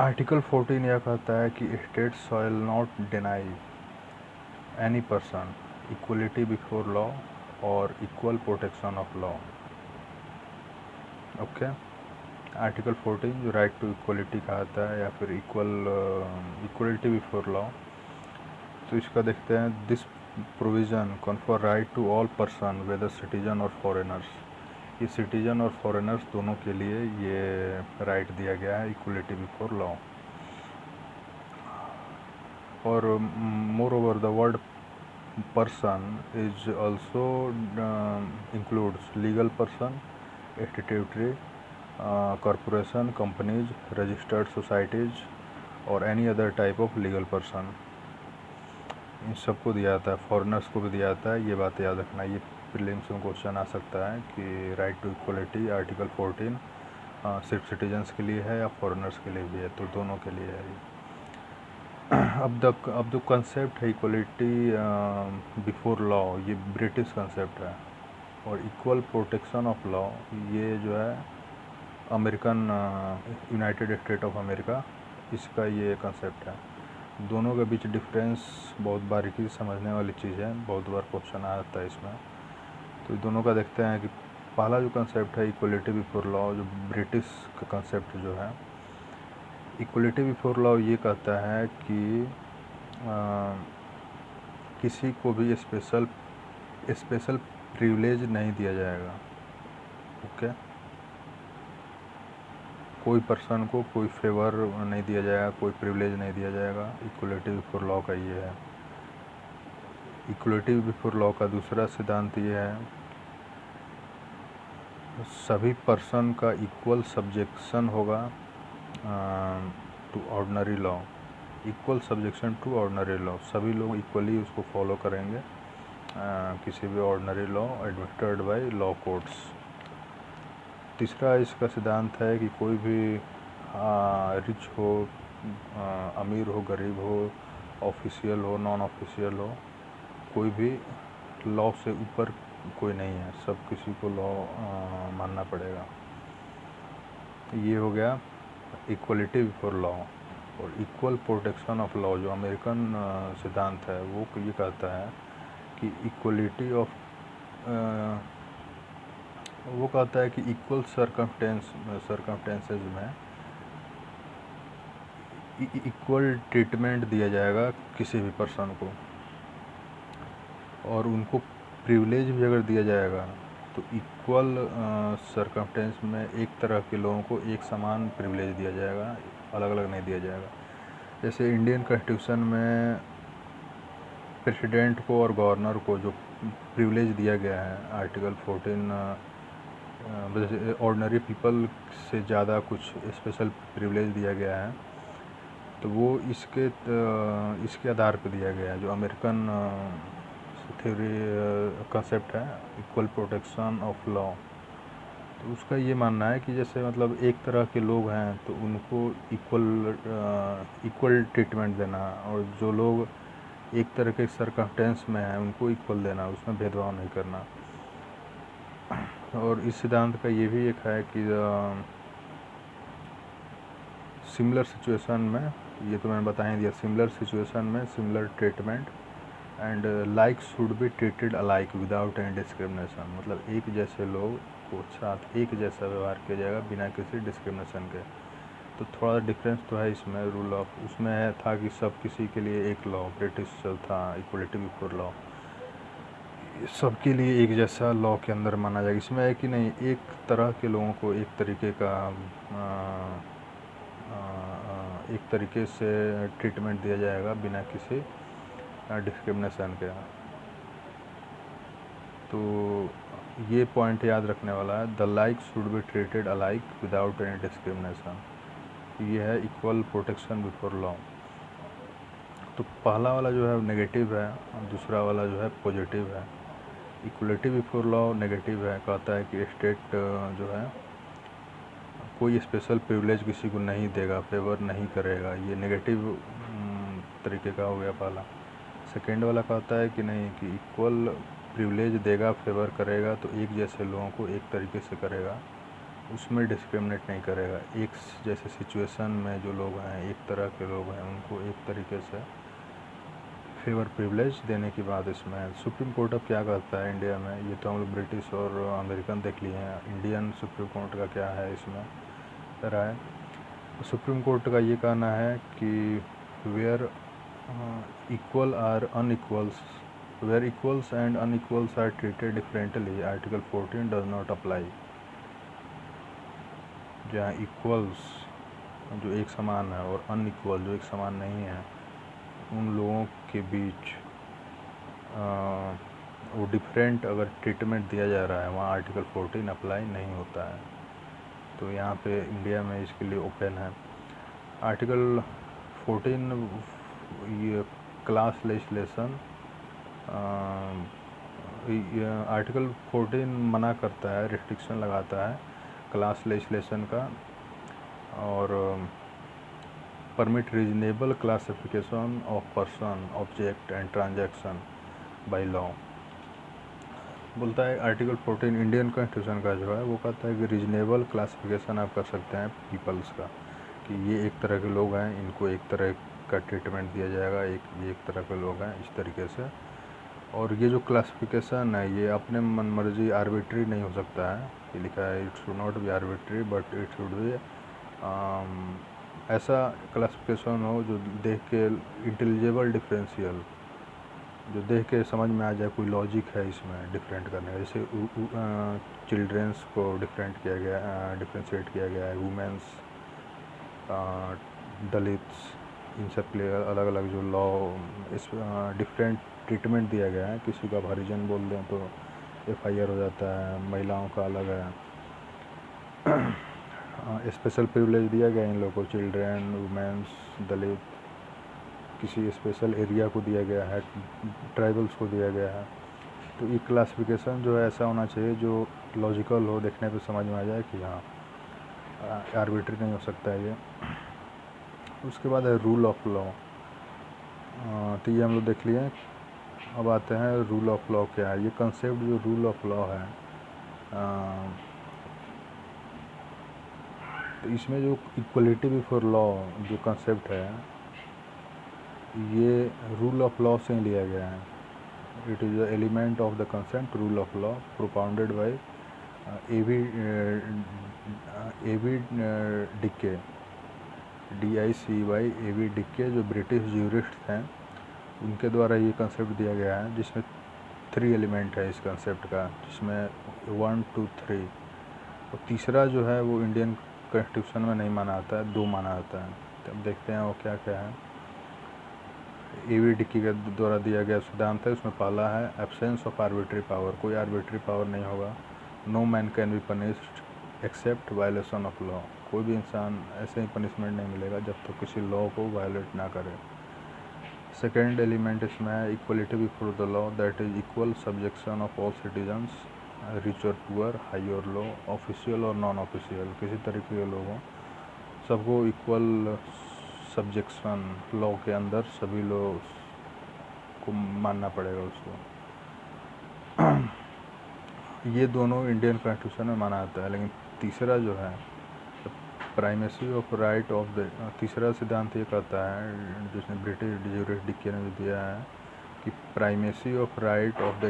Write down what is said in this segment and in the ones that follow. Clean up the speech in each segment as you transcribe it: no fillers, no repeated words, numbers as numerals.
Article 14 यह कहता है कि state shall not deny any person equality before law और equal protection of law. Okay, article 14 जो राइट टू इक्वलिटी कहता है या फिर इक्वलिटी बिफोर लॉ, तो इसका देखते हैं। This provision confer right to all person whether citizen और फॉरेनर्स। ये सिटीजन और फॉरेनर्स दोनों के लिए ये राइट दिया गया है, इक्वलिटी बिफोर लॉ। और moreover the word person is also includes legal person, statutory corporation, companies, registered societies और any other type of legal person। इन सबको दिया जाता है, फॉरेनर्स को भी दिया जाता है। ये बात याद रखना, ये प्रीलिम्स में क्वेश्चन आ सकता है कि राइट टू इक्वलिटी आर्टिकल 14 सिर्फ सिटीजन्स के लिए है या फॉरेनर्स के लिए भी है, तो दोनों के लिए है। अब द कंसेप्ट है इक्वलिटी बिफोर लॉ, ये ब्रिटिश कंसेप्ट है। और इक्वल प्रोटेक्शन ऑफ लॉ ये जो है American, United state of America, इसका ये कंसेप्ट है। दोनों के बीच डिफरेंस बहुत बारीकी से समझने वाली चीज़ है, बहुत बार क्वेश्चन आ जाता है इसमें। तो दोनों का देखते हैं कि पहला जो कंसेप्ट है इक्वलिटी बिफोर लॉ, जो ब्रिटिश का कंसेप्ट जो है, इक्वलिटी बिफोर लॉ ये कहता है कि किसी को भी स्पेशल प्रिविलेज नहीं दिया जाएगा। ओके, कोई पर्सन को कोई फेवर नहीं दिया जाएगा, कोई प्रिविलेज नहीं दिया जाएगा। इक्वलिटी बिफोर लॉ का ये है। इक्वलिटी बिफोर लॉ का दूसरा सिद्धांत ये है, सभी पर्सन का इक्वल सब्जेक्शन होगा to ordinary law. Equal subjection to ordinary law, सभी लोग इक्वली उसको फॉलो करेंगे किसी भी ordinary law administered by law courts. तीसरा इसका सिद्धांत है कि कोई भी रिच हो, अमीर हो, गरीब हो, ऑफिशियल हो, नॉन ऑफिशियल हो, कोई भी लॉ से ऊपर कोई नहीं है, सब किसी को लॉ मानना पड़ेगा। ये हो गया इक्वलिटी बिफोर लॉ। और इक्वल प्रोटेक्शन ऑफ लॉ जो अमेरिकन सिद्धांत है, वो ये कहता है कि इक्वलिटी ऑफ वो कहता है कि इक्वल सर्कमस्टेंसेस में इक्वल ट्रीटमेंट दिया जाएगा किसी भी पर्सन को, और उनको प्रिविलेज भी अगर दिया जाएगा तो इक्वल सर्कमस्टेंस में एक तरह के लोगों को एक समान प्रिविलेज दिया जाएगा, अलग अलग नहीं दिया जाएगा। जैसे इंडियन कॉन्स्टिट्यूशन में प्रेसिडेंट को और गवर्नर को जो प्रिविलेज दिया गया है आर्टिकल 14, ऑर्डिनरी पीपल से ज़्यादा कुछ स्पेशल प्रिविलेज दिया गया है, तो वो इसके आधार पर दिया गया है। जो अमेरिकन थ्योरी कंसेप्ट है इक्वल प्रोटेक्शन ऑफ लॉ, तो उसका ये मानना है कि जैसे मतलब एक तरह के लोग हैं तो उनको इक्वल ट्रीटमेंट देना, और जो लोग एक तरह के सर्कमस्टेंस में हैं उनको इक्वल देना, उसमें भेदभाव नहीं करना। और इस सिद्धांत का ये भी एक है कि सिमिलर सिचुएशन में, ये तो मैंने बता ही दिया, सिमिलर सिचुएशन में similar treatment and like should be treated alike without any discrimination. मतलब एक जैसे लोग को साथ एक जैसा व्यवहार किया जाएगा बिना किसी डिस्क्रिमिनेशन के। तो थोड़ा डिफरेंस तो है इसमें रूल ऑफ, उसमें है था कि सब किसी के लिए एक लॉ, ब्रिटिश था इक्वलिटी बिफोर लॉ, सबके लिए एक जैसा लॉ के अंदर माना जाएगा। इसमें है कि नहीं, एक तरह के लोगों को एक तरीके से ट्रीटमेंट दिया जाएगा बिना किसी डिस्क्रिमिनेशन के। तो ये पॉइंट याद रखने वाला है, the like should be treated alike without any discrimination. ये है इक्वल प्रोटेक्शन बिफोर लॉ। तो पहला वाला जो है नेगेटिव है और दूसरा वाला जो है पॉजिटिव है। इक्वलिटी बिफोर लॉ नेगेटिव है, कहता है कि स्टेट जो है कोई स्पेशल प्रिविलेज किसी को नहीं देगा, फेवर नहीं करेगा। ये नेगेटिव तरीके का हो गया पहला। सेकेंड वाला कहता है कि नहीं, कि इक्वल प्रिविलेज देगा, फेवर करेगा, तो एक जैसे लोगों को एक तरीके से करेगा, उसमें डिस्क्रिमिनेट नहीं करेगा। एक जैसे सिचुएशन में जो लोग हैं, एक तरह के लोग हैं, उनको एक तरीके से फेवर प्रिविलेज देने की बात इसमें। सुप्रीम कोर्ट अब क्या करता है इंडिया में, ये तो हम लोग ब्रिटिश और अमेरिकन देख लिए हैं, इंडियन सुप्रीम कोर्ट का क्या है इसमें राय। सुप्रीम कोर्ट का ये कहना है कि where equal are unequals, where equals and unequals are treated differently, article 14 does not apply. जहाँ इक्वल्स जो एक समान है और अनइक्वल जो एक समान नहीं है, उन लोगों के बीच वो डिफरेंट अगर ट्रीटमेंट दिया जा रहा है, वहाँ आर्टिकल 14 अप्लाई नहीं होता है। तो यहाँ पे इंडिया में इसके लिए ओपन है। आर्टिकल 14 ये क्लास लेजिस्लेशन, आर्टिकल 14 मना करता है, रिस्ट्रिक्शन लगाता है क्लास लेजिस्लेशन का, और permit reasonable classification of person, object and transaction by law. बोलता है आर्टिकल 14 इंडियन कॉन्स्टिट्यूशन का जो है वो कहता है कि रीजनेबल क्लासिफिकेशन आप कर सकते हैं पीपल्स का, कि ये एक तरह के लोग हैं, इनको एक तरह का ट्रीटमेंट दिया जाएगा, ये एक तरह के लोग हैं, इस तरीके से। और ये जो क्लासिफिकेशन है ये अपने मन मर्जी आर्बिट्री नहीं हो सकता है। ये लिखा है it should not be arbitrary but it should be ऐसा क्लासिफिकेशन हो जो देख के इंटेलिजिबल डिफरेंशियल, जो देख के समझ में आ जाए कोई लॉजिक है इसमें डिफरेंट करने का। जैसे चिल्ड्रेंस को डिफरेंट किया गया, डिफ्रेंशिएट किया गया है, वुमेंस, दलित्स, इन सब के लिए अलग अलग जो लॉ इस डिफरेंट ट्रीटमेंट दिया गया है। किसी का हरिजन बोल दें तो FIR हो जाता है, महिलाओं का अलग है। स्पेशल प्रिविलेज दिया गया इन लोगों को, चिल्ड्रेन, वुमेंस, दलित, किसी स्पेशल एरिया को दिया गया है, ट्राइबल्स को दिया गया है। तो ये क्लासिफिकेशन जो है ऐसा होना चाहिए जो लॉजिकल हो, देखने पे समझ में आ जाए कि हाँ आर्बिट्री नहीं हो सकता है ये। उसके बाद है रूल ऑफ लॉ। तो ये हम लोग देख लिए। अब आते हैं रूल ऑफ लॉ क्या है। ये कंसेप्ट जो रूल ऑफ लॉ है, तो इसमें जो इक्वलिटी बिफोर लॉ जो कंसेप्ट है, ये रूल ऑफ लॉ से लिया गया है। It is the element of the concept rule of law propounded bye A.V. Decay, DICY A.V. Decay, जो ब्रिटिश ज्यूरिस्ट हैं, उनके द्वारा ये कंसेप्ट दिया गया है, जिसमें 3 एलिमेंट है इस कंसेप्ट का, जिसमें 1, 2, 3, और तीसरा जो है वो इंडियन कॉन्स्टिट्यूशन में नहीं माना आता है, 2 माना आता है। तो अब देखते हैं वो क्या क्या है। A.V. डिकी के द्वारा दिया गया सिद्धांत है, उसमें पहला है एब्सेंस ऑफ आर्बिट्री पावर, कोई आर्बिट्री पावर नहीं होगा। No man can be punished except violation of law, कोई भी इंसान ऐसे ही पनिशमेंट नहीं मिलेगा जब तक किसी लॉ को वायलेट ना करे। सेकेंड एलिमेंट इसमें है equality before the law, that is equal subjection of all citizens, rich और पुअर, हाई और लो, ऑफिशियल और नॉन ऑफिशियल, किसी तरीके के लोगों सबको इक्वल सब्जेक्शन लॉ के अंदर सभी लोग को मानना पड़ेगा उसको। ये दोनों इंडियन कॉन्स्टिट्यूशन में माना जाता है। लेकिन तीसरा जो है primacy of right of the, तीसरा सिद्धांत ये कहता है, जिसने ब्रिटिश ज्यूरिस्ट डिके ने जो दिया है, कि primacy of right of the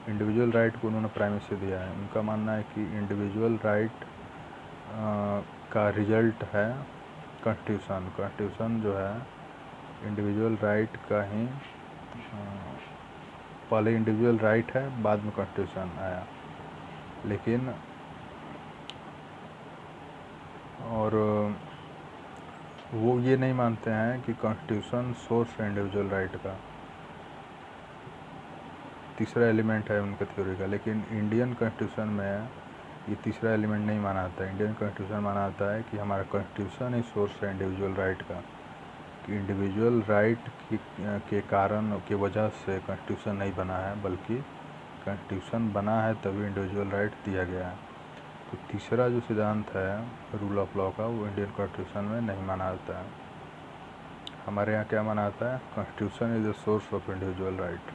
individual right को उन्होंने प्राइमेसी दिया है। उनका मानना है कि इंडिविजुअल राइट का रिजल्ट है कॉन्स्टिट्यूशन जो है इंडिविजुअल राइट का ही, पहले इंडिविजुअल राइट है, बाद में कॉन्स्टिट्यूशन आया। लेकिन और वो ये नहीं मानते हैं कि कॉन्स्टिट्यूशन सोर्स है इंडिविजुअल राइट का, तीसरा एलिमेंट है उनके थ्योरी का। लेकिन इंडियन कॉन्स्टिट्यूशन में ये तीसरा एलिमेंट नहीं माना जाता है। इंडियन कॉन्स्टिट्यूशन माना जाता है कि हमारा कॉन्स्टिट्यूशन ही सोर्स है इंडिविजुअल राइट का, कि इंडिविजुअल राइट के कारण की वजह से कॉन्स्टिट्यूशन नहीं बना है, बल्कि कॉन्स्टिट्यूशन बना है तभी इंडिविजुअल राइट दिया गया है। तो तीसरा जो सिद्धांत है रूल ऑफ लॉ का, वो इंडियन कॉन्स्टिट्यूशन में नहीं माना जाता है। हमारे यहाँ क्या माना जाता है, constitution is the source of individual right.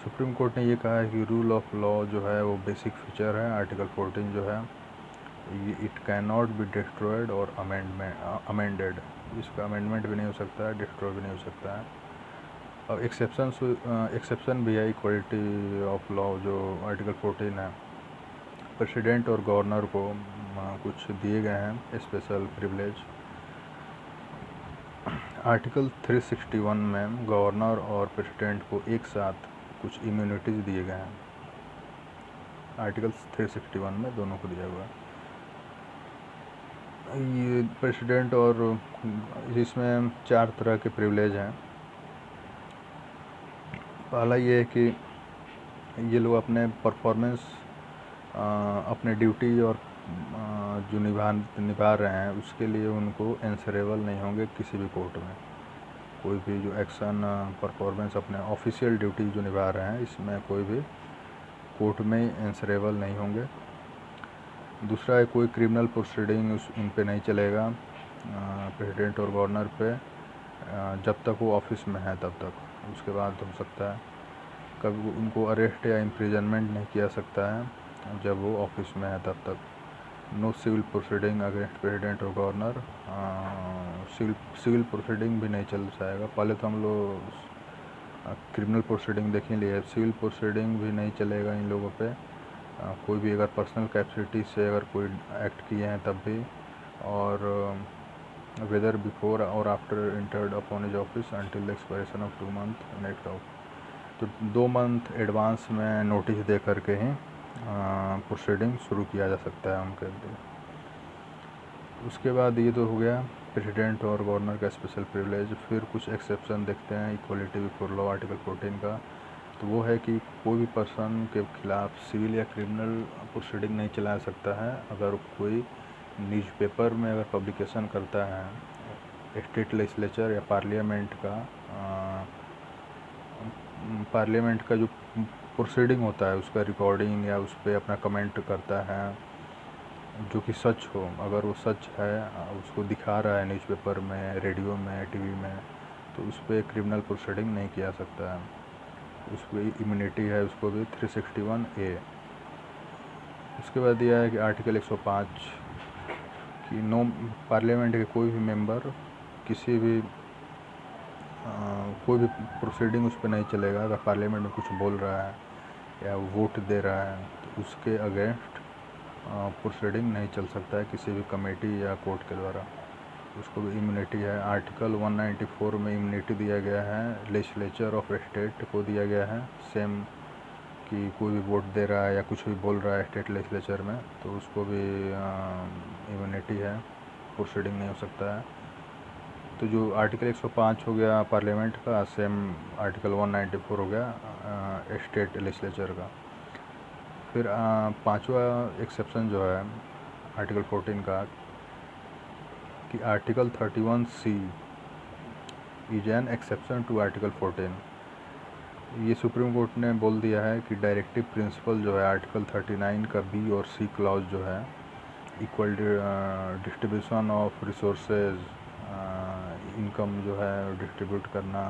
Supreme court ने ये कहा है कि रूल ऑफ लॉ जो है वो बेसिक फीचर है आर्टिकल 14 जो है, it can not be destroyed और अमेंडेड, इसका अमेंडमेंट भी नहीं हो सकता है, डिस्ट्रॉय भी नहीं हो सकता है। अब एक्सेप्शन भी है इक्वलिटी ऑफ लॉ, जो आर्टिकल 14 है। प्रेसिडेंट और गवर्नर को कुछ दिए गए हैं स्पेशल प्रिविलेज। आर्टिकल 361 में गवर्नर और प्रेसिडेंट को एक साथ कुछ इम्यूनिटीज़ दिए गए हैं। आर्टिकल 361 में दोनों को दिया हुआ है। ये प्रेसिडेंट और इसमें 4 तरह के प्रिविलेज हैं। पहला ये है कि ये लोग अपने परफॉर्मेंस, अपने ड्यूटी और जो निभा रहे हैं उसके लिए उनको एंसरेबल नहीं होंगे किसी भी कोर्ट में। कोई भी जो एक्शन परफॉर्मेंस अपने ऑफिशियल ड्यूटी जो निभा रहे हैं इसमें कोई भी कोर्ट में एंसरेबल नहीं होंगे। दूसरा है कोई क्रिमिनल प्रोसीडिंग उन पे नहीं चलेगा प्रेसिडेंट और गवर्नर पे जब तक वो ऑफिस में है तब तक। उसके बाद हो सकता है कभी उनको अरेस्ट या इम्प्रिजनमेंट नहीं किया सकता है जब वो ऑफिस में है तब तक। No civil proceeding against president और गवर्नर, सिविल प्रोसीडिंग भी नहीं चल जाएगा। पहले तो हम लोग क्रिमिनल प्रोसीडिंग देख ही लिए, सिविल प्रोसीडिंग भी नहीं चलेगा इन लोगों पे। कोई भी अगर पर्सनल कैपेसिटी से अगर कोई एक्ट किए हैं तब भी, और वेदर बिफोर और after entered upon his office until the expiration of 2 month next of, तो 2 मंथ एडवांस में नोटिस दे करके ही प्रोसीडिंग शुरू किया जा सकता है उनके लिए। उसके बाद ये तो हो गया प्रेसिडेंट और गवर्नर का स्पेशल प्रिविलेज। फिर कुछ एक्सेप्शन देखते हैं इक्वलिटी बिफोर लॉ आर्टिकल 14 का। तो वो है कि कोई भी पर्सन के खिलाफ सिविल या क्रिमिनल प्रोसीडिंग नहीं चला सकता है अगर कोई न्यूज़पेपर में अगर पब्लिकेशन करता है स्टेट लेजिस्लेचर या पार्लियामेंट का जो प्रोसीडिंग होता है उसका रिकॉर्डिंग या उस पर अपना कमेंट करता है जो कि सच हो। अगर वो सच है, उसको दिखा रहा है न्यूज़पेपर में, रेडियो में, टीवी में, तो उस पर क्रिमिनल प्रोसीडिंग नहीं किया सकता है। उस पर इम्यूनिटी है, उसको भी 361A। उसके बाद दिया है कि आर्टिकल 105 कि नो पार्लियामेंट के कोई भी मेंबर किसी भी कोई भी प्रोसीडिंग उस पर नहीं चलेगा। अगर पार्लियामेंट में कुछ बोल रहा है या वोट दे रहा है तो उसके अगेंस्ट प्रोसीडिंग नहीं चल सकता है किसी भी कमेटी या कोर्ट के द्वारा। उसको भी इम्यूनिटी है। आर्टिकल 194 में इम्यूनिटी दिया गया है, लेजिस्लेचर ऑफ स्टेट को दिया गया है सेम, कि कोई भी वोट दे रहा है या कुछ भी बोल रहा है स्टेट लेजिस्लेचर में तो उसको भी इम्यूनिटी है, प्रोसीडिंग नहीं हो सकता है। तो जो आर्टिकल 105 हो गया पार्लियामेंट का, सेम आर्टिकल 194 हो गया स्टेट लेजिस्लेचर का। फिर 5वां एक्सेप्शन जो है आर्टिकल 14 का कि article 31C is an exception to article 14। ये सुप्रीम कोर्ट ने बोल दिया है कि डायरेक्टिव प्रिंसिपल जो है आर्टिकल 39 का B और C क्लॉज जो है, equal distribution of resources, income जो है डिस्ट्रीब्यूट करना,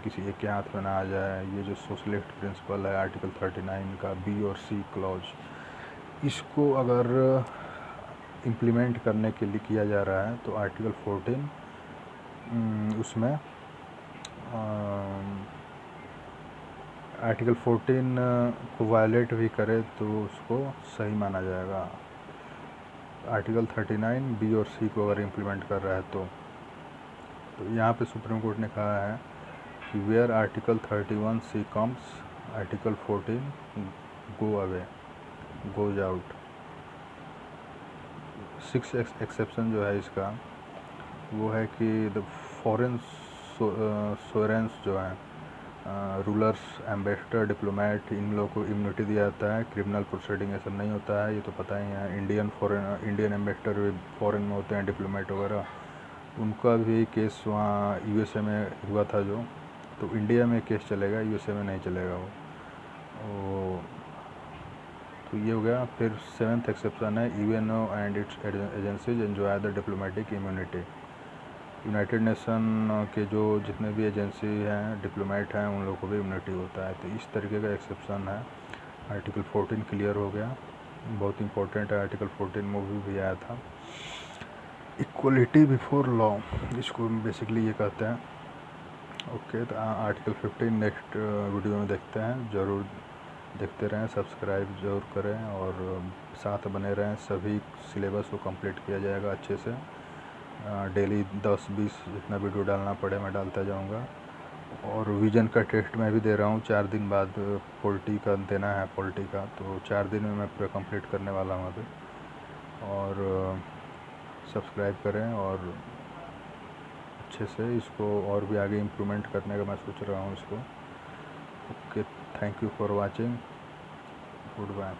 किसी एक के हाथ में ना आ जाए, ये जो सोशलिस्ट प्रिंसिपल है आर्टिकल 39 का B और C क्लॉज, इसको अगर इम्प्लीमेंट करने के लिए किया जा रहा है तो आर्टिकल 14 उसमें आर्टिकल 14 को वायलेट भी करे तो उसको सही माना जाएगा। आर्टिकल 39 B और C को अगर इम्प्लीमेंट कर रहा है तो यहाँ पे सुप्रीम कोर्ट ने कहा है कि where article 31C comes article 14 go away, goes out. 6 exception जो है इसका वो है कि द फॉरेन सोरेंस जो है, रूलर्स, एम्बेसडर, डिप्लोमेट, इन लोगों को इम्यूनिटी दिया जाता है। क्रिमिनल प्रोसीडिंग ऐसा नहीं होता है, ये तो पता ही है। इंडियन एम्बेसडर भी फॉरेन में होते हैं, डिप्लोमेट वगैरह, उनका भी केस वहाँ USA में हुआ था जो, तो इंडिया में केस चलेगा, USA में नहीं चलेगा वो। तो ये हो गया। फिर 7th एक्सेप्शन है UNO and it's agencies enjoy the diplomatic immunity. United nation के जो जितने भी एजेंसी हैं, डिप्लोमेट हैं, उन लोगों को भी इम्यूनिटी होता है। तो इस तरीके का एक्सेप्शन है। आर्टिकल 14 क्लियर हो गया। बहुत इम्पोर्टेंट है। आर्टिकल 14 मूवी भी आया था। इक्वलिटी बिफोर लॉ, इसको बेसिकली ये कहते हैं। ओके, तो आर्टिकल 15 नेक्स्ट वीडियो में देखते हैं। ज़रूर देखते रहें, सब्सक्राइब ज़रूर करें और साथ बने रहें। सभी सिलेबस को कंप्लीट किया जाएगा अच्छे से। डेली 10-20 जितना वीडियो डालना पड़े मैं डालता जाऊंगा। और विजन का टेस्ट मैं भी दे रहा हूँ 4 दिन बाद। पॉलिटी का देना है, पॉलिटी का, तो 4 दिन में मैं पूरा कंप्लीट करने वाला हूँ अभी। और सब्सक्राइब करें और अच्छे से इसको और भी आगे इम्प्रूवमेंट करने का मैं सोच रहा हूँ इसको। Okay, thank you for watching, good bye.